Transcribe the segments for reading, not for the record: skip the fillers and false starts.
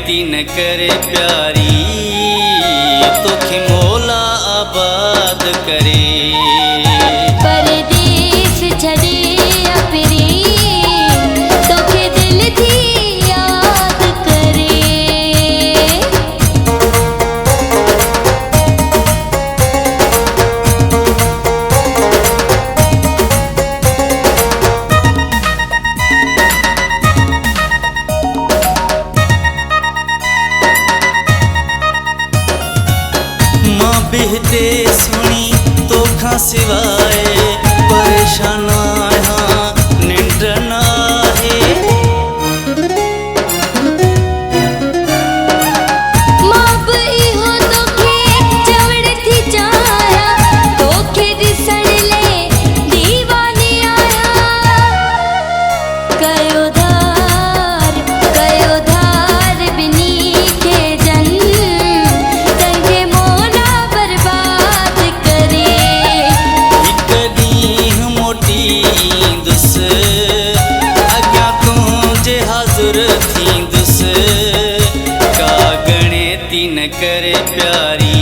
गणती न करे प्यारी तोखे मौला आबाद करे। परदेस छड़े अपरी तोखे दिल थी याद करे। मां बिहते सुनी तोखा सिवाए परेशान आया निंड ना है। मां बई हो तोखे चवड़ थी चाया तोखे दिसण ले दीवानी आया। कयो धार बिनी के जन तंगे मोला बर्बाद करे। हिक ॾींहुं मोटी ईंदुसि अॻियां तुंहिंजे हाज़ुर थींदुसि का गणती न करे प्यारी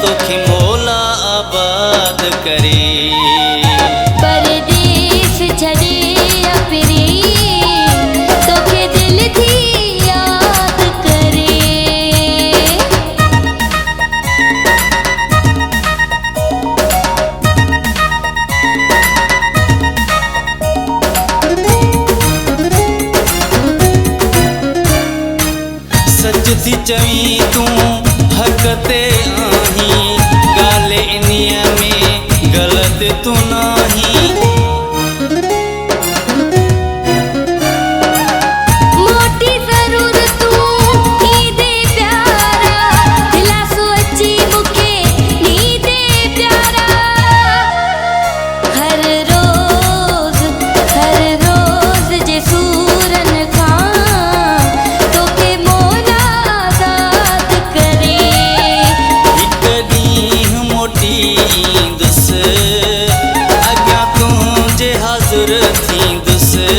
तोखे मौला आबाद करे। परदेस छड़े अपरी तोखे दिल थी याद करे। सच थी चवी तूं हक़ ते आहीं ॻाल्हि इन्हीअ में ग़लति तूं नाहीं। मोटी ज़रूर तूं ईंदे प्यारा दिलासो अची मूंखे नींदे प्यारा। हर रोज़ जे सूरन खां तोखे मौला आज़ाद करे। हिक ॾींहुं मोटी ईंदुसि अॻियां तुंहिंजे हाज़ुर थींदुसि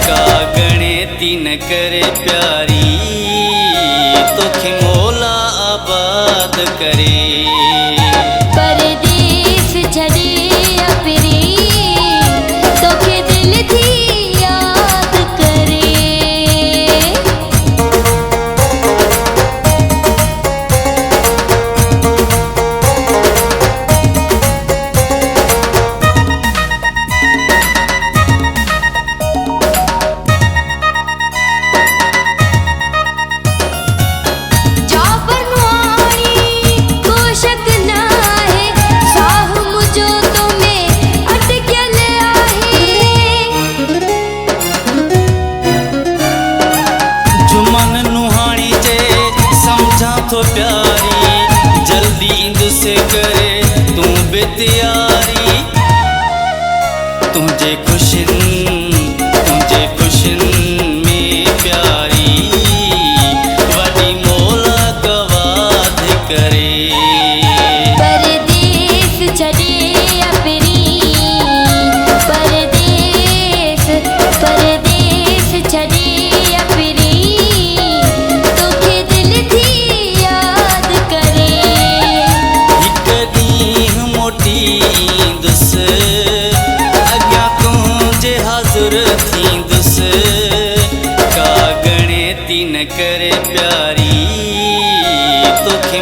का गणती न करे प्यारी तोखे मौला आबाद करे। परदेस छड़े अपरी तोखे दिल थी याद करे। जाबर नुआणी को शक ना है साह मुझो तो में अटकियल आहे। जुमन नुहाणी जे सम्झां थो प्यारी जल्दी ईंदुसि करे तूं बि तयारी। तुंहिंजे ख़ुशियुनि में प्यारी वॾी मौला गवाद करे। परदेस छड़े अपरी परदेस छड़े अपरी तोखे दिल थी याद करे। हिक ॾींहुं मोटी ईंदुसि अॻियां तुंहिंजे हाज़ुर थींदुसि का गणती न करे प्यारी तोखे